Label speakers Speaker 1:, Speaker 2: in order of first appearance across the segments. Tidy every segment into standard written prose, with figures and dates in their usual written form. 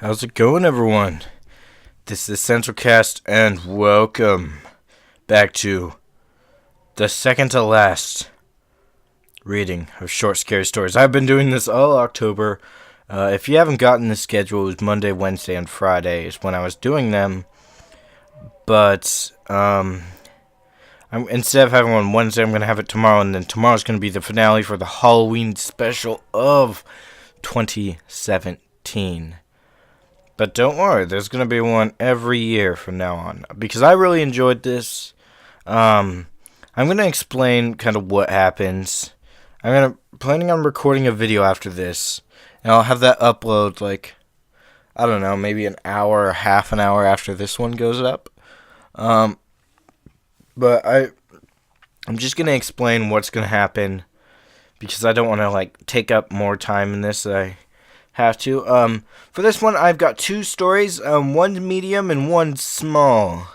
Speaker 1: How's it going, everyone? This is CentralCast, and welcome back to the second to last reading of short, scary stories. I've been doing this all October. If you haven't gotten the schedule, it was Monday, Wednesday, and Friday is when I was doing them. But instead of having one Wednesday, I'm going to have it tomorrow, and then tomorrow's going to be the finale for the Halloween special of 2017. But don't worry, there's going to be one every year from now on. Because I really enjoyed this. I'm going to explain kind of what happens. Planning on recording a video after this. And I'll have that upload I don't know, maybe an hour or half an hour after this one goes up. But I'm just going to explain what's going to happen. Because I don't want to take up more time in this than I have to. For this one, I've got two stories, one medium and one small.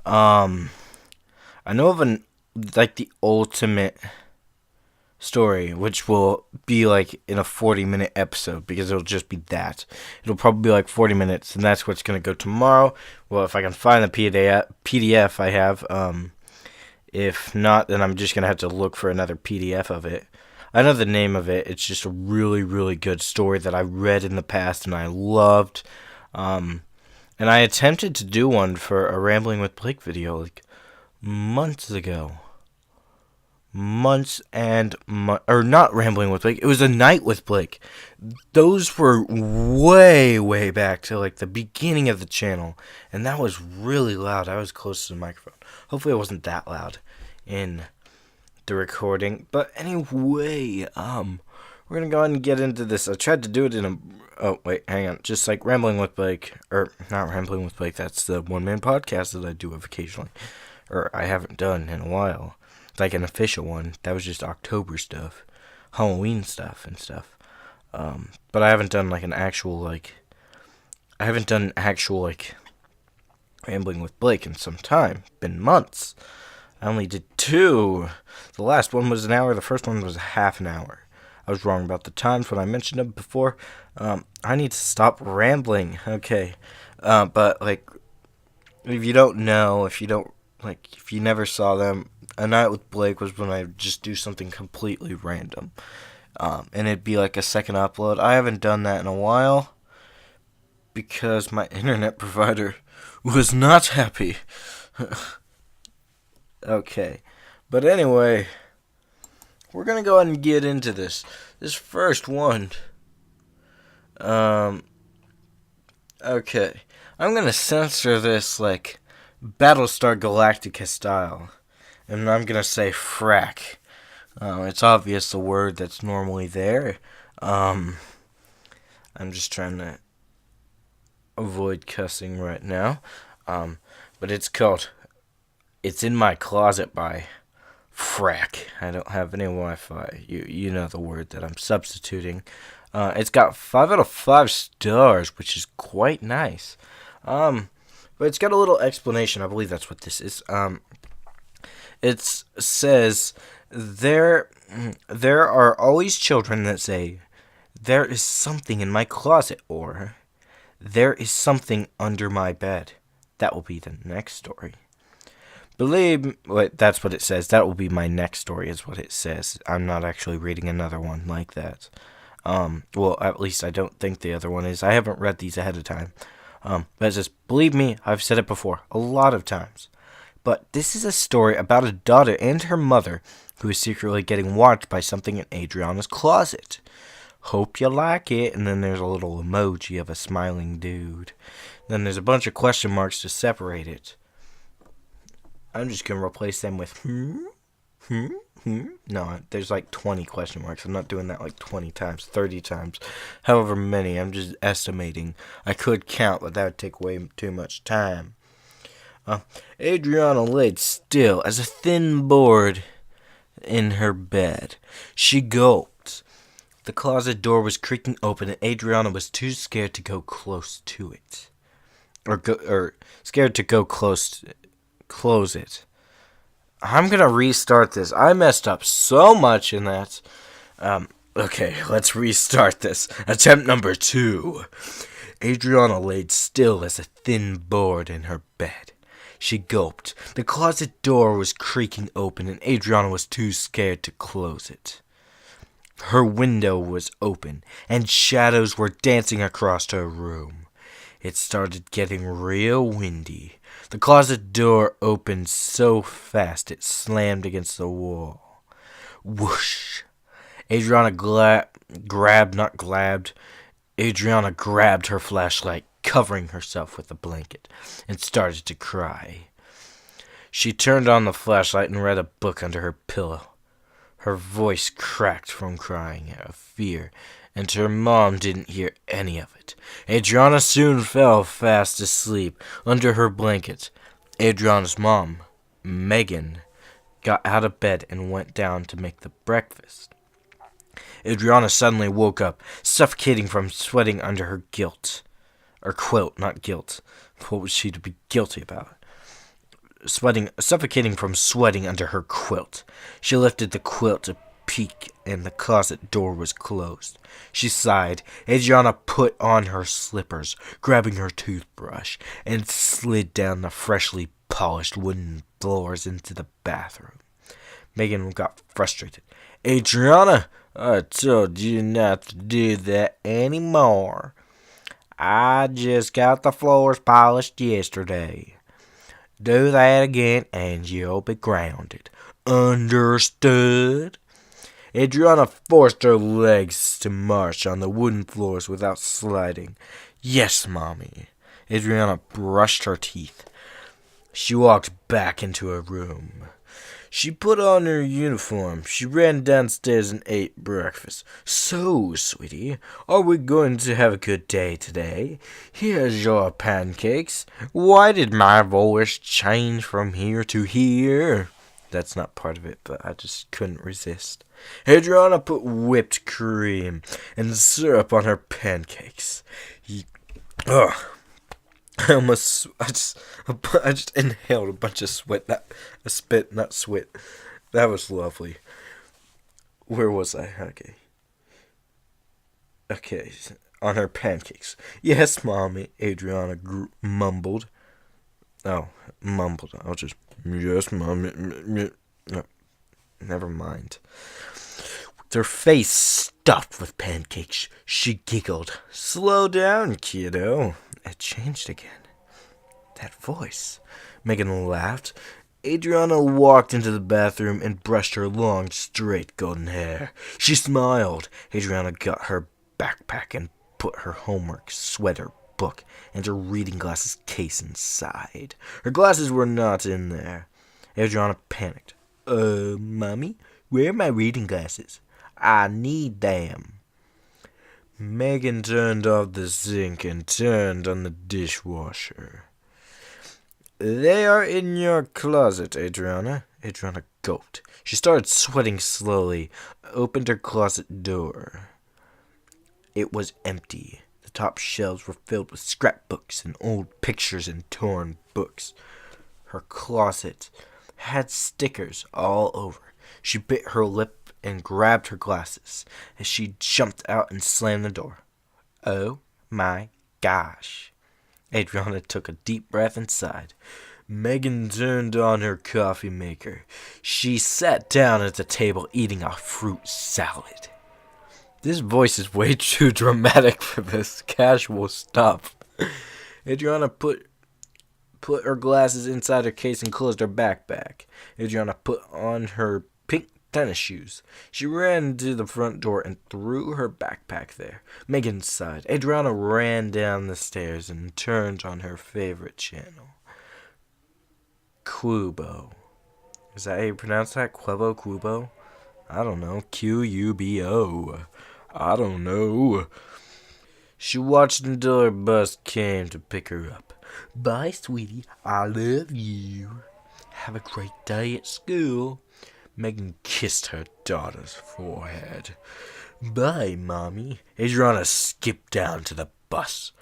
Speaker 1: I know of the ultimate story, which will be in a 40-minute episode, because it'll just be that. It'll probably be 40 minutes, and that's what's going to go tomorrow. Well, if I can find the PDF I have. If not, then I'm just going to have to look for another PDF of it. I know the name of it. It's just a really, really good story that I read in the past and I loved. And I attempted to do one for a Rambling with Blake video months ago. Or not Rambling with Blake. It was A Night with Blake. Those were way, way back to the beginning of the channel. And that was really loud. I was close to the microphone. Hopefully it wasn't that loud in the recording. But anyway, we're gonna go ahead and get into this. I tried to do it in just Rambling with Blake, or not Rambling with Blake, that's the one-man podcast that I do occasionally, or I haven't done in a while, an official one. That was just October stuff, Halloween stuff and stuff. But I haven't done an actual Rambling with Blake in some time. Been months. I only did two. The last one was an hour. The first one was half an hour. I was wrong about the times when I mentioned them before. I need to stop rambling. Okay. But if you don't know, if you never saw them, A Night with Blake was when I just do something completely random. And it'd be a second upload. I haven't done that in a while because my internet provider was not happy. Okay. But anyway, we're going to go ahead and get into this. This first one. Okay. I'm going to censor this Battlestar Galactica style. And I'm going to say frack. It's obvious the word that's normally there. I'm just trying to avoid cussing right now. But it's called It's in My Closet by frack. I don't have any Wi-Fi. You know the word that I'm substituting. It's got 5 out of 5 stars, which is quite nice. But it's got a little explanation. I believe that's what this is. It says, there are always children that say, "There is something in my closet," or "There is something under my bed." That will be the next story. That's what it says. That will be my next story, is what it says. I'm not actually reading another one like that. Well, at least I don't think the other one is. I haven't read these ahead of time. But it says, believe me, I've said it before, a lot of times. But this is a story about a daughter and her mother who is secretly getting watched by something in Adriana's closet. Hope you like it. And then there's a little emoji of a smiling dude. Then there's a bunch of question marks to separate it. I'm just going to replace them with No, there's 20 question marks. I'm not doing that 20 times, 30 times, however many. I'm just estimating. I could count, but that would take way too much time. Adriana laid still as a thin board in her bed. She gulped. The closet door was creaking open, and Adriana was too scared to go close to it. Or scared to go close close it. I'm gonna restart this. I messed up so much in that. Okay, let's restart this. Attempt number 2. Adriana laid still as a thin board in her bed. She gulped. The closet door was creaking open, and Adriana was too scared to close it. Her window was open, and shadows were dancing across her room. It started getting real windy. The closet door opened so fast it slammed against the wall. Whoosh! Adriana Adriana grabbed her flashlight, covering herself with a blanket, and started to cry. She turned on the flashlight and read a book under her pillow. Her voice cracked from crying out of fear, and her mom didn't hear any of it. Adriana soon fell fast asleep under her blanket. Adriana's mom, Megan, got out of bed and went down to make the breakfast. Adriana suddenly woke up, suffocating from sweating under her guilt. Or quilt, not guilt. What was she to be guilty about? Suffocating from sweating under her quilt. She lifted the quilt to peek, and the closet door was closed. She sighed. Adriana put on her slippers, grabbing her toothbrush, and slid down the freshly polished wooden floors into the bathroom. Megan got frustrated. Adriana, I told you not to do that anymore. I just got the floors polished yesterday. Do that again and you'll be grounded. Understood? Adriana forced her legs to march on the wooden floors without sliding. Yes, Mommy. Adriana brushed her teeth. She walked back into her room. She put on her uniform. She ran downstairs and ate breakfast. So, sweetie, are we going to have a good day today? Here's your pancakes. Why did my voice change from here to here? That's not part of it, but I just couldn't resist. Adriana put whipped cream and syrup on her pancakes. Ugh. I just inhaled a bunch of sweat. Spit, not sweat. That was lovely. Where was I? Okay. On her pancakes. Yes, Mommy, Adriana mumbled. Oh, mumbled. I'll just, yes, Mommy. No, never mind. With her face stuffed with pancakes, she giggled. Slow down, kiddo. It changed again. That voice. Megan laughed. Adriana walked into the bathroom and brushed her long, straight golden hair. She smiled. Adriana got her backpack and put her homework, sweater, book, and her reading glasses case inside. Her glasses were not in there. Adriana panicked. Mommy, where are my reading glasses? I need them. Megan turned off the sink and turned on the dishwasher. They are in your closet, Adriana. Adriana gulped. She started sweating slowly, opened her closet door. It was empty. The top shelves were filled with scrapbooks and old pictures and torn books. Her closet had stickers all over. She bit her lip and grabbed her glasses as she jumped out and slammed the door. Oh my gosh. Adriana took a deep breath and sighed. Megan turned on her coffee maker. She sat down at the table eating a fruit salad. This voice is way too dramatic for this casual stuff. Adriana put her glasses inside her case and closed her backpack. Adriana put on her pink tennis shoes. She ran to the front door and threw her backpack there. Megan sighed. Adriana ran down the stairs and turned on her favorite channel. Qubo. Is that how you pronounce that? Qubo? I don't know. Qubo. I don't know. She watched until her bus came to pick her up. Bye, sweetie. I love you. Have a great day at school. Megan kissed her daughter's forehead. Bye, Mommy. Adriana skipped down to the bus.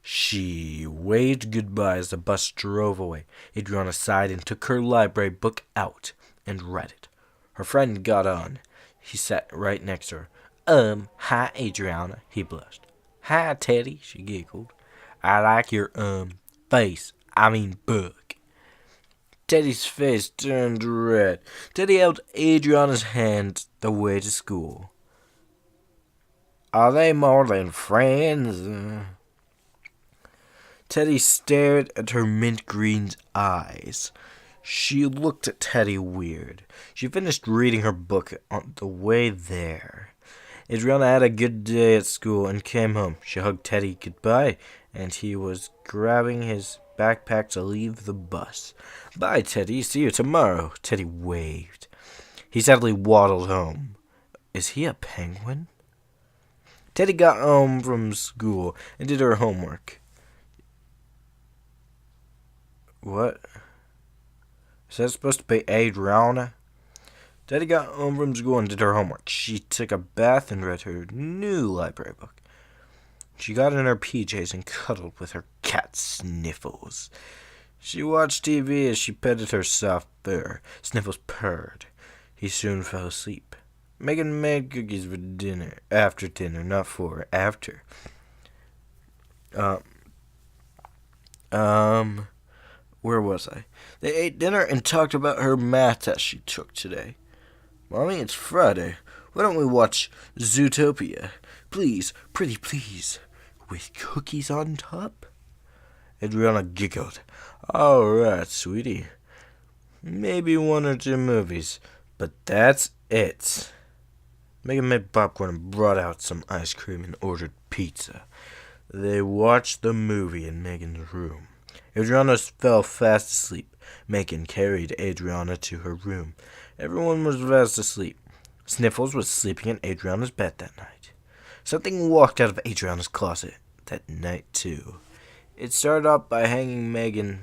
Speaker 1: She waved goodbye as the bus drove away. Adriana sighed and took her library book out and read it. Her friend got on. He sat right next to her. Hi, Adriana, he blushed. Hi, Teddy, she giggled. I like your, face. I mean book. Teddy's face turned red. Teddy held Adriana's hand the way to school. Are they more than friends? Teddy stared at her mint green eyes. She looked at Teddy weird. She finished reading her book on the way there. Adriana had a good day at school and came home. She hugged Teddy goodbye, and he was grabbing his backpack to leave the bus. Bye, Teddy. See you tomorrow. Teddy waved. He sadly waddled home. Is he a penguin? Teddy got home from school and did her homework. What? Is that supposed to be Adriana? Teddy got home from school and did her homework. She took a bath and read her new library book. She got in her PJs and cuddled with her cat Sniffles. She watched TV as she petted her soft fur. Sniffles purred. He soon fell asleep. Megan made cookies for dinner. After dinner, not for after. Where was I? They ate dinner and talked about her math test she took today. Mommy, it's Friday. Why don't we watch Zootopia? Please, pretty please. With cookies on top? Adriana giggled. All right, sweetie. Maybe 1 or 2 movies, but that's it. Megan made popcorn and brought out some ice cream and ordered pizza. They watched the movie in Megan's room. Adriana fell fast asleep. Megan carried Adriana to her room. Everyone was fast asleep. Sniffles was sleeping in Adriana's bed that night. Something walked out of Adriana's closet that night, too. It started off by hanging Megan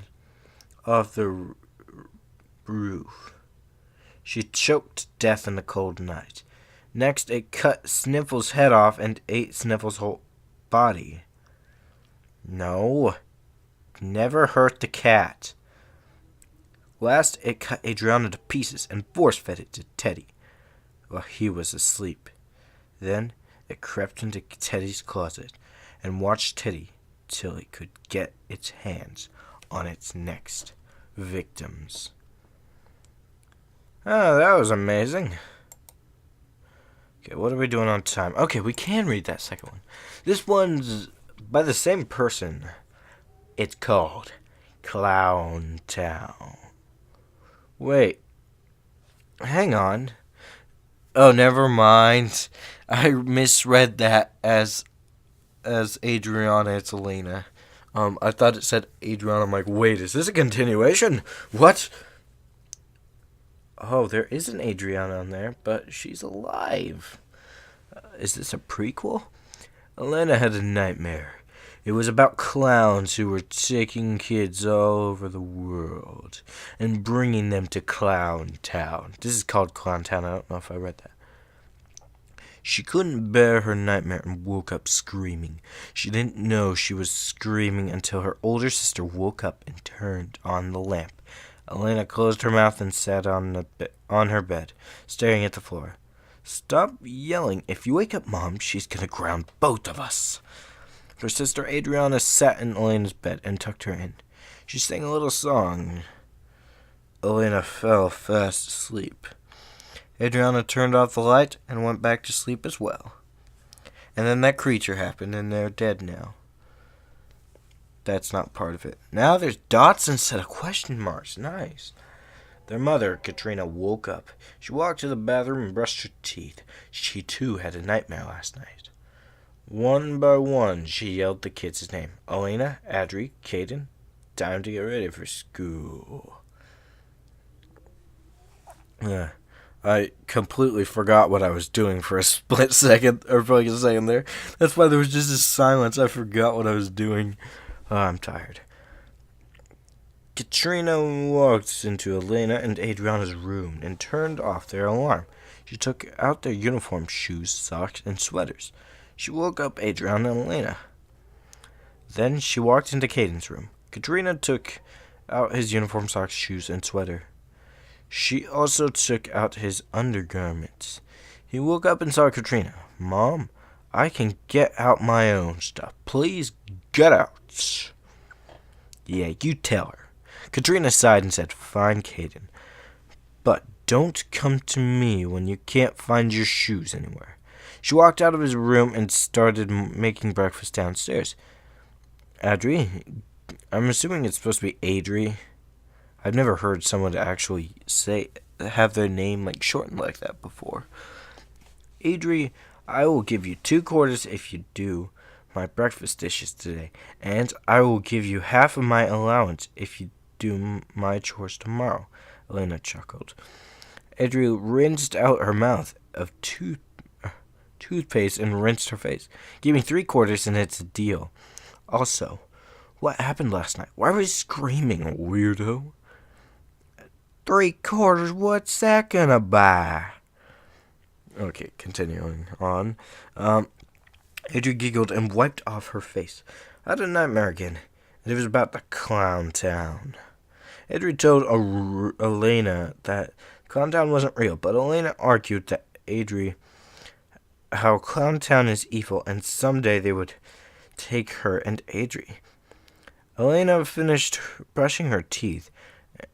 Speaker 1: off the roof. She choked to death in the cold night. Next, it cut Sniffles' head off and ate Sniffles' whole body. No, never hurt the cat. Last, it cut Adriana to pieces and force-fed it to Teddy while he was asleep. Then, it crept into Teddy's closet and watched Teddy till it could get its hands on its next victims. Oh, that was amazing. Okay, what are we doing on time? Okay, we can read that second one. This one's by the same person. It's called Clown Town. Wait. Hang on. Oh, never mind. I misread that as Adriana. It's Elena. I thought it said Adriana. I'm like, wait, is this a continuation? What? Oh, there is an Adriana on there, but she's alive. Is this a prequel? Elena had a nightmare. It was about clowns who were taking kids all over the world and bringing them to Clown Town. This is called Clown Town. I don't know if I read that. She couldn't bear her nightmare and woke up screaming. She didn't know she was screaming until her older sister woke up and turned on the lamp. Elena closed her mouth and sat on her bed, staring at the floor. Stop yelling. If you wake up Mom, she's gonna ground both of us. Her sister Adriana sat in Elena's bed and tucked her in. She sang a little song. Elena fell fast asleep. Adriana turned off the light and went back to sleep as well. And then that creature happened, and they're dead now. That's not part of it. Now there's dots instead of question marks. Nice. Their mother, Katrina, woke up. She walked to the bathroom and brushed her teeth. She, too, had a nightmare last night. One by one, she yelled the kids' name. Elena, Adri, Caden, time to get ready for school. I completely forgot what I was doing for a split second, or for like a second there. That's why there was just this silence. I forgot what I was doing. Oh, I'm tired. Katrina walked into Elena and Adriana's room and turned off their alarm. She took out their uniform, shoes, socks, and sweaters. She woke up Adriana and Elena. Then she walked into Caden's room. Katrina took out his uniform, socks, shoes, and sweater. She also took out his undergarments. He woke up and saw Katrina. Mom, I can get out my own stuff. Please get out. shoes. Yeah, you tell her. Katrina sighed and said, Fine, Caden. But don't come to me when you can't find your shoes anywhere. She walked out of his room and started making breakfast downstairs. Adri? I'm assuming it's supposed to be Adri. I've never heard someone actually have their name shortened like that before. Adri, I will give you 2 quarters if you do my breakfast dishes today, and I will give you half of my allowance if you do my chores tomorrow, Elena chuckled. Adri rinsed out her mouth of toothpaste and rinsed her face. Give me 3 quarters and it's a deal. Also, what happened last night? Why were you screaming, weirdo? 3 quarters, what's that gonna buy? Okay, continuing on. Adri giggled and wiped off her face. I had a nightmare again, and it was about the Clown Town. Adri told Elena that Clown Town wasn't real, but Elena argued that Adri how Clown Town is evil, and someday they would take her and Adri. Elena finished brushing her teeth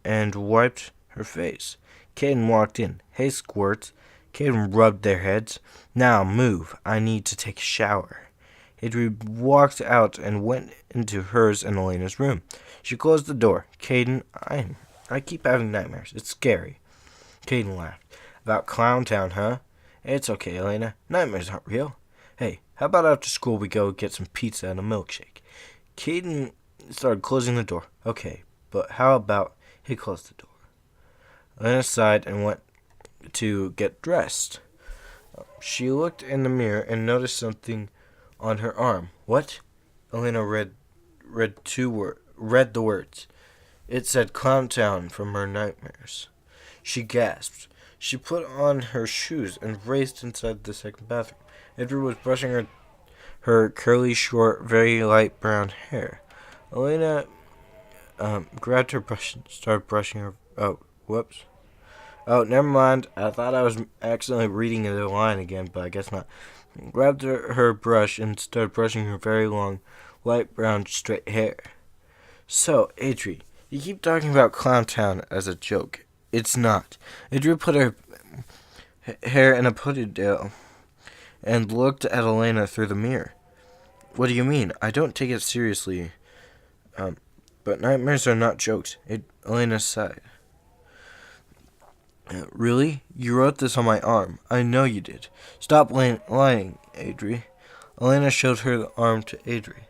Speaker 1: and wiped her face. Caden walked in. Hey, Squirts. Caden rubbed their heads. Now move. I need to take a shower. Adri walked out and went into hers and Elena's room. She closed the door. Caden, I keep having nightmares. It's scary. Caden laughed. About Clown Town, huh? It's okay, Elena. Nightmares aren't real. Hey, how about after school we go get some pizza and a milkshake? Caden started closing the door. Okay, but how about he closed the door? Elena sighed and went to get dressed. She looked in the mirror and noticed something on her arm. What? Elena read the words. It said Clown Town from her nightmares. She gasped. She put on her shoes and raced inside the second bathroom. Edward was brushing her curly, short, very light brown hair. Elena grabbed her brush and started brushing her... Oh, whoops. Oh, never mind. I thought I was accidentally reading the line again, but I guess not. Grabbed her brush and started brushing her very long, light brown, straight hair. So, Adri, you keep talking about Clown Town as a joke. It's not. Adri put her hair in a ponytail and looked at Elena through the mirror. What do you mean? I don't take it seriously. But nightmares are not jokes. Elena sighed. Really? You wrote this on my arm. I know you did. Stop lying, Adri. Elena showed her the arm to Adri.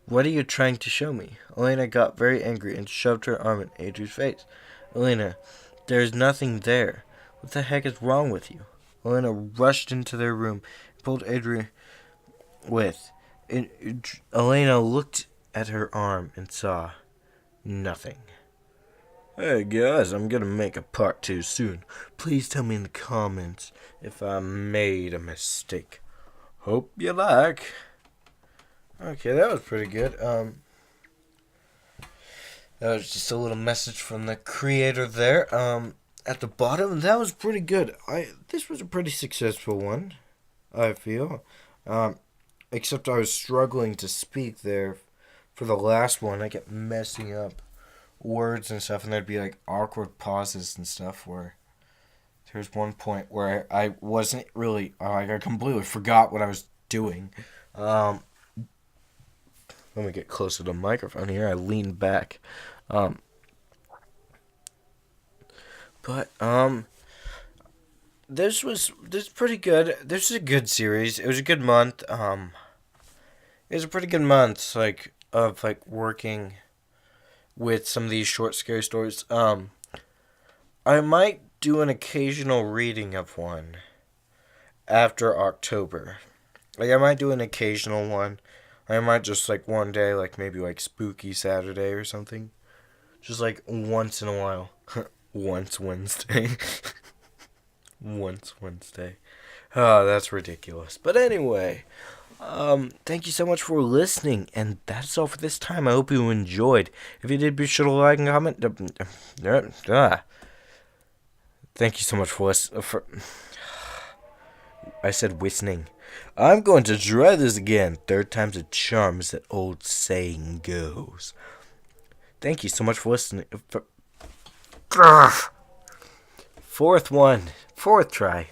Speaker 1: What are you trying to show me? Elena got very angry and shoved her arm in Adri's face. Elena, there's nothing there. What the heck is wrong with you? Elena rushed into their room and pulled Adri with. Elena looked at her arm and saw nothing. Hey guys, I'm gonna make a part 2 soon. Please tell me in the comments if I made a mistake. Hope you like. Okay, that was pretty good. That was just a little message from the creator there. At the bottom, that was pretty good. This was a pretty successful one, I feel. Except I was struggling to speak there for the last one. I kept messing up words and stuff, and there'd be awkward pauses and stuff where there's one point where I wasn't really, I completely forgot what I was doing. Let me get closer to the microphone here. I leaned back. This was pretty good. This is a good series. It was a good month. It was a pretty good month, of working with some of these short, scary stories. I might do an occasional reading of one after October. I might do an occasional one. I might just, one day, maybe, Spooky Saturday or something. Just, once in a while. Once Wednesday. Once Wednesday. Oh, that's ridiculous. But anyway, thank you so much for listening, and that's all for this time. I hope you enjoyed. If you did, be sure to like and comment. Thank you so much for listening. I said listening. I'm going to try this again. Third time's a charm, as that old saying goes. Thank you so much for listening. Fourth try.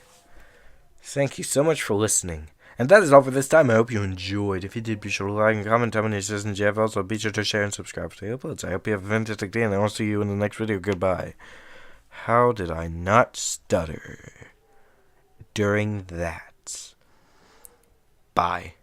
Speaker 1: Thank you so much for listening. And that is all for this time. I hope you enjoyed. If you did, be sure to like and comment, tell me your citizens you have. Also, be sure to share and subscribe to the uploads. I hope you have a fantastic day, and I will see you in the next video. Goodbye. How did I not stutter during that? Bye.